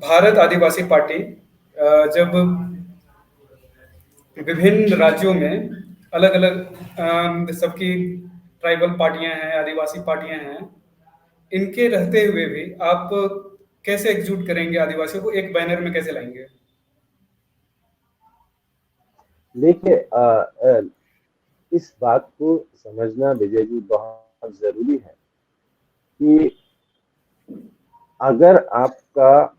भारत आदिवासी party जब विभिन्न राज्यों में अलग-अलग सबकी ट्राइबल पार्टियाँ हैं, आदिवासी पार्टियाँ हैं, इनके रहते हुए भी आप कैसे एकजुट करेंगे आदिवासियों को, एक बैनर में कैसे लाएँगे? देखिए, इस बात को समझना विजय जी बहुत जरूरी है कि अगर आपका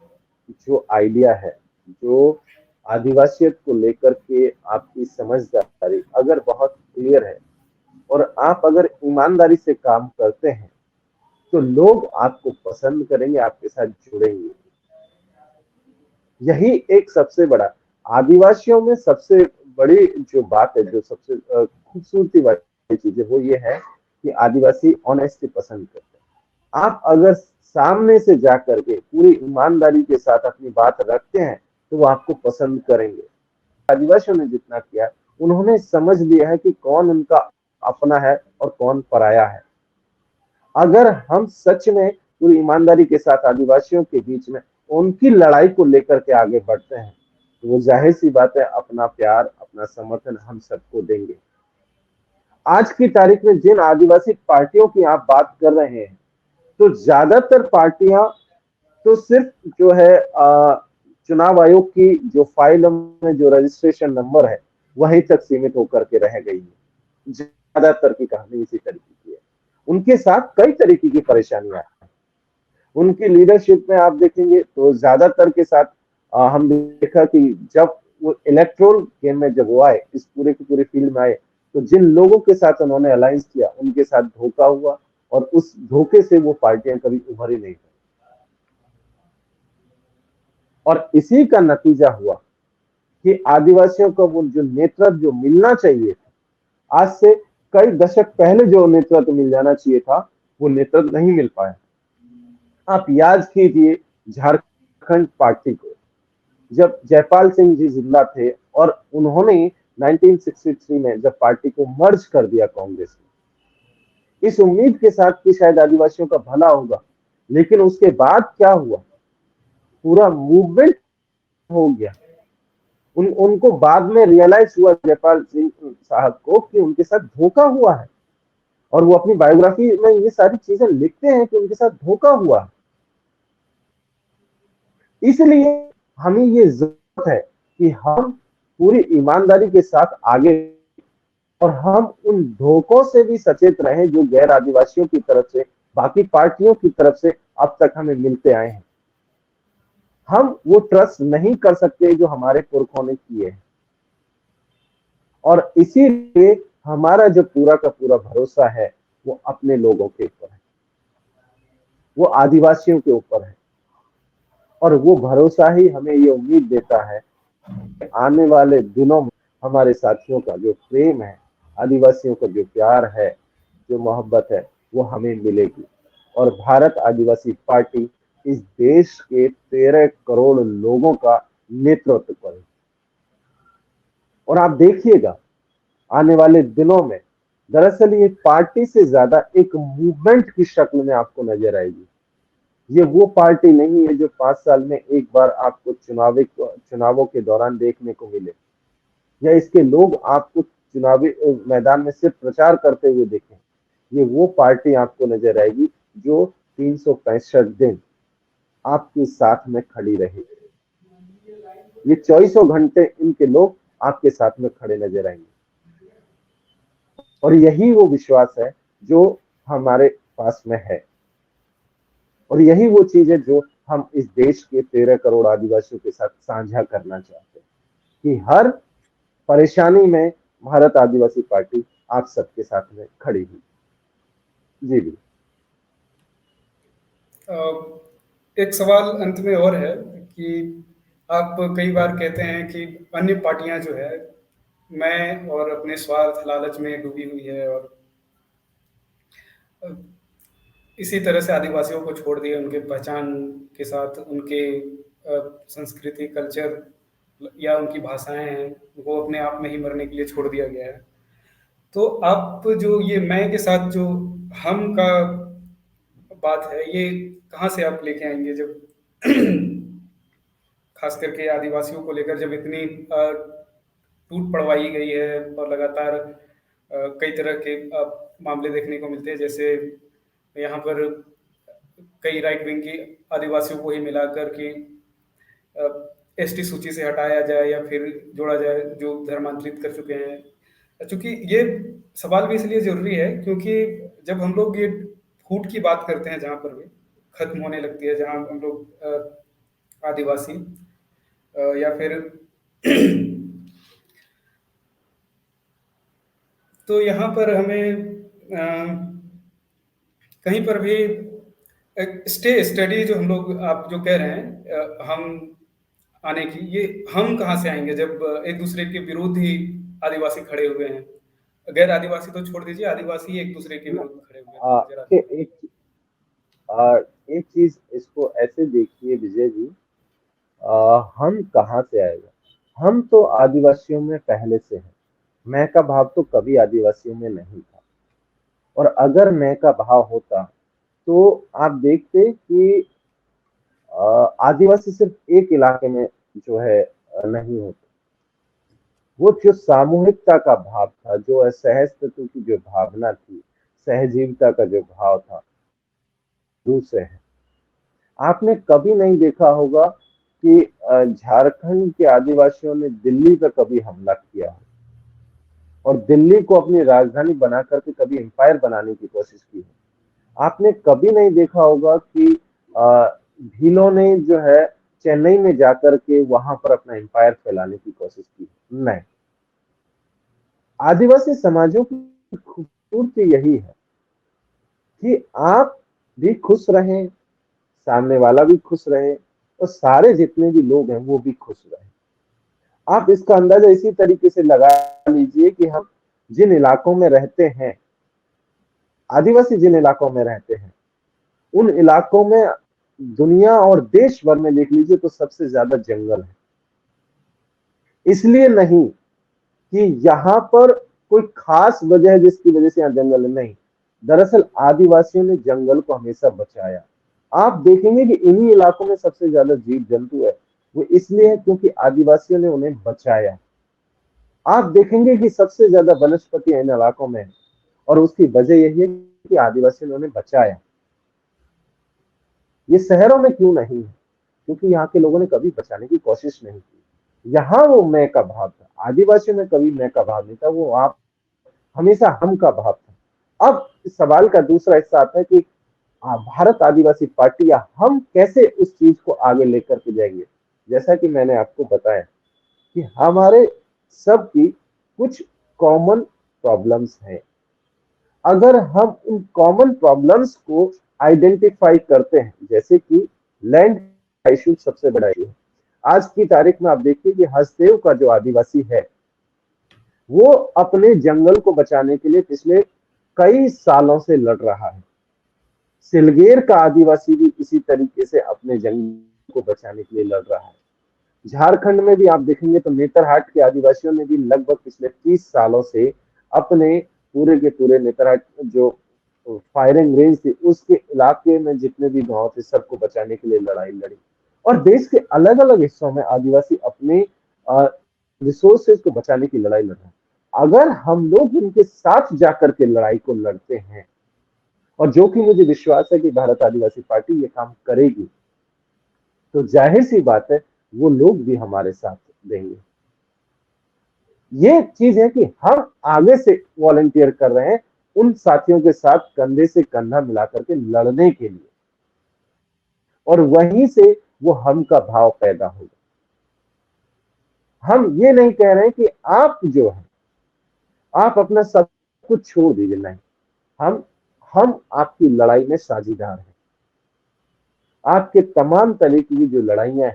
जो आइडिया है, जो आदिवासियत को लेकर के आपकी समझदारी अगर बहुत क्लियर है और आप अगर ईमानदारी से काम करते हैं, तो लोग आपको पसंद करेंगे, आपके साथ जुड़ेंगे। यही एक सबसे बड़ा आदिवासियों में सबसे बड़ी जो बात है, जो सबसे खूबसूरती वाली चीज है, वो ये है कि आदिवासी ऑनेस्टी पसंद करते हैं। आप अगर सामने से जाकर के पूरी ईमानदारी के साथ अपनी बात रखते हैं, तो वो आपको पसंद करेंगे। आदिवासियों ने जितना किया, उन्होंने समझ लिया है कि कौन उनका अपना है और कौन पराया है। अगर हम सच में पूरी ईमानदारी के साथ आदिवासियों के बीच में उनकी लड़ाई को लेकर के आगे बढ़ते हैं, तो वो जाहिर सी बात है अपना प्यार, अपना समर्थन हम सबको देंगे। आज की तारीख में जिन आदिवासी पार्टियों की आप बात कर रहे हैं, तो ज्यादातर पार्टियां तो सिर्फ जो है चुनाव आयोग की जो फाइल में जो रजिस्ट्रेशन नंबर है, वहीं तक सीमित होकर के रह गई है। ज्यादातर की कहानी इसी तरीके की है। उनके साथ कई तरीके की परेशानियां हैं। उनकी लीडरशिप में आप देखेंगे तो ज्यादातर के साथ हम देखा कि जब वो इलेक्ट्रोल गेम में जब वो आए, इस पूरे की पूरी फील्ड में आए, तो जिन लोगों के साथ उन्होंने अलायंस किया, उनके साथ धोखा हुआ और उस धोखे से वो पार्टियां कभी उभरी नहीं। और इसी का नतीजा हुआ कि आदिवासियों को वो जो नेतृत्व जो मिलना चाहिए था, आज से कई दशक पहले जो नेतृत्व मिल जाना चाहिए था, वो नेतृत्व नहीं मिल पाया। आप याद कीजिए झारखंड पार्टी को, जब जयपाल सिंह जी जिंदा थे और उन्होंने 1963 में जब पार्टी को मर्ज कर दिया कांग्रेस में, इस उम्मीद के साथ कि शायद आदिवासियों का भला होगा, लेकिन उसके बाद क्या हुआ, पूरा मूवमेंट हो गया। उनको बाद में रियलाइज हुआ जयपाल सिंह साहब को कि उनके साथ धोखा हुआ है, और वो अपनी बायोग्राफी में ये सारी चीजें लिखते हैं कि उनके साथ धोखा हुआ। इसलिए हमें ये जरूरत है कि हम पूरी ईमानदारी के साथ आगे, और हम उन धोखों से भी सचेत रहें जो गैर आदिवासियों की तरफ से, बाकी पार्टियों की तरफ से अब तक हमें मिलते आए हैं। हम वो ट्रस्ट नहीं कर सकते जो हमारे पुरखों ने किए हैं, और इसीलिए हमारा जो पूरा का पूरा भरोसा है वो अपने लोगों के ऊपर है, वो आदिवासियों के ऊपर है। और वो भरोसा ही हमें ये उम्मीद देता है कि आने वाले दिनों में हमारे साथियों का जो प्रेम है, आदिवासियों का जो प्यार है, जो मोहब्बत है, वो हमें मिलेगी। और भारत आदिवासी पार्टी इस देश के 13 करोड़ लोगों का नेतृत्व करेगी। और आप देखिएगा आने वाले दिनों में, दरअसल ये पार्टी से ज्यादा एक मूवमेंट की शक्ल में आपको नजर आएगी। ये वो पार्टी नहीं है जो 5 साल में एक बार आपको चुनावों के दौरान देखने को मिले, या इसके लोग आपको चुनावी मैदान में सिर्फ प्रचार करते हुए देखें। ये वो पार्टी आपको नजर आएगी जो 365 दिन आपके साथ में खड़ी रहेगी। ये 24 घंटे इनके लोग आपके साथ में खड़े नजर आएंगे। और यही वो विश्वास है जो हमारे पास में है, और यही वो चीज है जो हम इस देश के 13 करोड़ आदिवासियों के साथ साझा करना चाहते हैं, कि हर परेशानी में भारत आदिवासी पार्टी आप सबके साथ में खड़ी हुई। जी भी। अ, एक सवाल अंत में और है कि आप कई बार कहते हैं कि अन्य पार्टियां जो है, मैं और अपने स्वार्थ लालच में डूबी हुई है, और अ, इसी तरह से आदिवासियों को छोड़ दिया, उनके पहचान के साथ उनके संस्कृति, कल्चर या उनकी भाषाएं हैं, वो अपने आप में ही मरने के लिए छोड़ दिया गया है। तो आप जो ये मैं के साथ जो हम का बात है, ये कहाँ से आप लेके आएंगे जब खास करके आदिवासियों को लेकर जब इतनी टूट पड़वाई गई है और लगातार कई तरह के मामले देखने को मिलते हैं, जैसे यहाँ पर कई राइट विंग की आदिवासियों को ही मिलाकर के एसटी सूची से हटाया जाए या फिर जोड़ा जाए, जो धर्मांतरित कर चुके हैं। चूंकि ये सवाल भी इसलिए जरूरी है क्योंकि जब हम लोग ये फूट की बात करते हैं, जहाँ पर भी खत्म होने लगती है, जहाँ हम लोग आदिवासी या फिर तो यहाँ पर हमें कहीं पर भी स्टे स्टडी जो हम लोग, आप जो कह रहे हैं हम आने की, ये हम कहाँ से आएंगे जब एक दूसरे के विरुद्ध ही आदिवासी खड़े हुए हैं। गैर आदिवासी तो छोड़ दीजिए, आदिवासी एक दूसरे के ना, विरुद्ध खड़े हुए हैं, तो नजर आते हैं। एक चीज इसको ऐसे देखिए विजय जी, हम कहाँ से आएगा। हम तो आदिवासियों में पहले से हैं। मैं का भाव तो कभी आदिवासियों में नहीं था, और अगर मैं का भाव होता तो आप देखते कि आदिवासी सिर्फ एक इलाके में जो है नहीं होते। वो जो सामूहिकता का भाव था, जो असहजता की जो भावना थी, सहजीविता का जो भाव था, दूसरे है। आपने कभी नहीं देखा होगा कि झारखंड के आदिवासियों ने दिल्ली पर कभी हमला किया हो और दिल्ली को अपनी राजधानी बना करके कभी एम्पायर बनाने की कोशिश की हो। आपने कभी नहीं देखा होगा कि भीलों ने जो है चेन्नई में जाकर के वहां पर अपना एम्पायर फैलाने की कोशिश की। नहीं, आदिवासी समाजों की खूबसूरती यही है कि आप भी खुश रहें, सामने वाला भी खुश रहे, और सारे जितने भी लोग हैं वो भी खुश रहे। आप इसका अंदाजा इसी तरीके से लगा लीजिए कि हम जिन इलाकों में रहते हैं, आदिवासी जिन इलाकों में रहते हैं, उन इलाकों में दुनिया और देश भर में देख लीजिए तो सबसे ज्यादा जंगल है। इसलिए नहीं कि यहाँ पर कोई खास वजह है जिसकी वजह से यहाँ जंगल है, नहीं। दरअसल आदिवासियों ने जंगल को हमेशा बचाया। आप देखेंगे कि इन्हीं इलाकों में सबसे ज्यादा जीव जंतु है, वो इसलिए है क्योंकि आदिवासियों ने उन्हें बचाया। आप देखेंगे कि सबसे ज्यादा वनस्पति इन इलाकों में है, और उसकी वजह यही है कि आदिवासियों ने उन्हें बचाया। ये शहरों में क्यों नहीं है? क्योंकि यहाँ के लोगों ने कभी बचाने की कोशिश नहीं की। यहाँ वो मैं का भाव था, आदिवासियों में कभी मैं का भाव नहीं था, वो आप हमेशा हम का भाव था। अब इस सवाल का दूसरा हिस्सा आता है कि भारत आदिवासी पार्टी या हम कैसे उस चीज को आगे लेकर के जाएंगे। जैसा कि मैंने आपको बताया कि हमारे सबकी कुछ कॉमन प्रॉब्लम्स हैं। अगर हम उन कॉमन प्रॉब्लम्स को आइडेंटिफाई करते हैं, जैसे कि लैंड इशू सबसे बड़ा इशू है। आज की तारीख में आप देखिए कि हसदेव का जो आदिवासी है, वो अपने जंगल को बचाने के लिए पिछले कई सालों से लड़ रहा है। सिलगेर का आदिवासी भी इसी तरीके से अपने जंगल को बचाने के लिए लड़ रहा है। झारखंड में भी आप देखेंगे तो नेतरहाट के आदिवासियों ने भी लगभग पिछले 30 सालों से अपने पूरे के पूरे नेतरहाट जो फायरिंग रेंज थी उसके इलाके में जितने भी गांव थे सबको बचाने के लिए लड़ाई लड़ी। और देश के अलग अलग हिस्सों में आदिवासी अपने रिसोर्सेज को बचाने की लड़ाई लड़ रहे हैं। अगर हम लोग इनके साथ जाकर के लड़ाई को लड़ते हैं, और जो कि मुझे विश्वास है कि भारत आदिवासी पार्टी ये काम करेगी, तो जाहिर सी बात है वो लोग भी हमारे साथ देंगे। ये चीज है कि हम आगे से वॉलंटियर कर रहे हैं उन साथियों के साथ कंधे से कंधा मिलाकर के लड़ने के लिए, और वहीं से वो हम का भाव पैदा होगा। हम ये नहीं कह रहे हैं कि आप जो है आप अपना सब कुछ छोड़ दीजिए, नहीं। हम आपकी लड़ाई में साझीदार हैं। आपके तमाम तरह की जो लड़ाइयां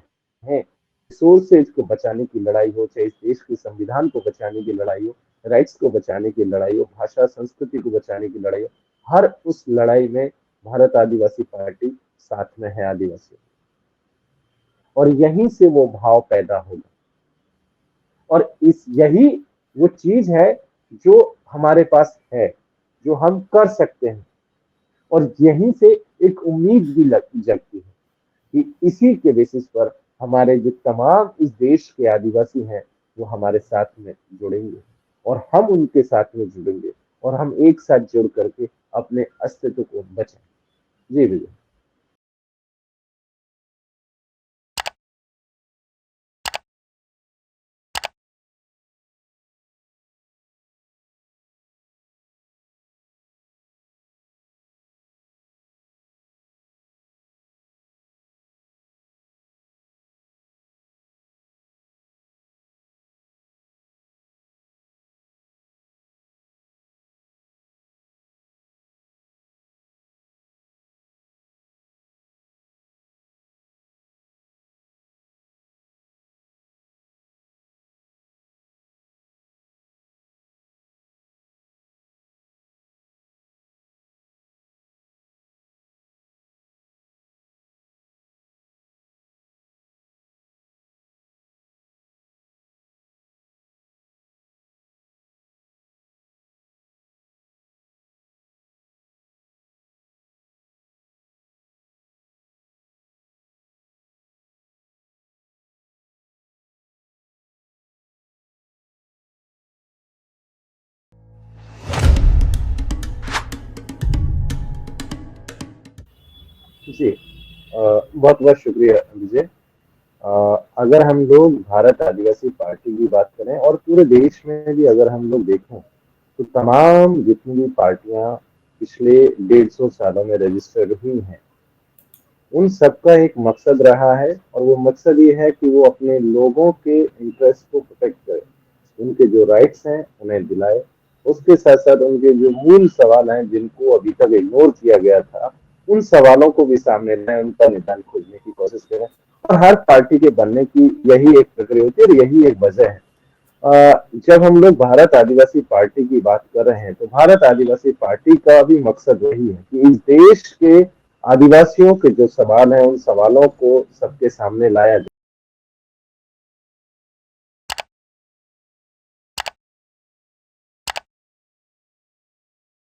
हैं, रिसोर्सेज को बचाने की लड़ाई हो, चाहे इस देश के संविधान को बचाने की लड़ाई हो, राइट्स को बचाने की लड़ाई हो, भाषा संस्कृति को बचाने की लड़ाई हो, हर उस लड़ाई में भारत आदिवासी पार्टी साथ में है आदिवासी, और यहीं से वो भाव पैदा होगा। और यही वो चीज है जो हमारे पास है, जो हम कर सकते हैं, और यहीं से एक उम्मीद भी जगती है कि इसी के बेसिस पर हमारे जो तमाम इस देश के आदिवासी हैं वो हमारे साथ में जुड़ेंगे और हम उनके साथ में जुड़ेंगे और हम एक साथ जुड़ करके अपने अस्तित्व को बचाएं। जी भैया। जी बहुत बहुत शुक्रिया विजय। अगर हम लोग भारत आदिवासी पार्टी की बात करें और पूरे देश में भी अगर हम लोग देखें तो तमाम जितनी भी पार्टियां पिछले 150 सालों में रजिस्टर्ड हुई हैं उन सबका एक मकसद रहा है और वो मकसद ये है कि वो अपने लोगों के इंटरेस्ट को प्रोटेक्ट करे, उनके जो राइट्स हैं उन्हें दिलाए, उसके साथ साथ उनके जो मूल सवाल हैं जिनको अभी तक इग्नोर किया गया था उन सवालों को भी सामने लाए, उनका निदान खोजने की कोशिश करें। और हर पार्टी के बनने की यही एक प्रक्रिया होती है और यही एक वजह है। जब हम लोग भारत आदिवासी पार्टी की बात कर रहे हैं तो भारत आदिवासी पार्टी का भी मकसद वही है कि इस देश के आदिवासियों के जो सवाल हैं उन सवालों को सबके सामने लाया जाए।